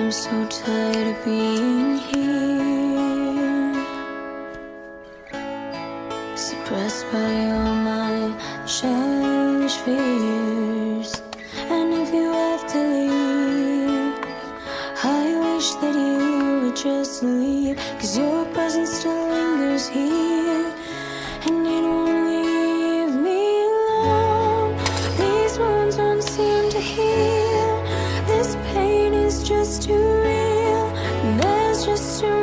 I'm so tired of being here, suppressed by all my cherished fears. And if you have to leave, I wish that you would just leave, 'cause your presence still lingers here, and it won't leave me alone. These wounds won't seem to heal. This pain is just too real. There's just too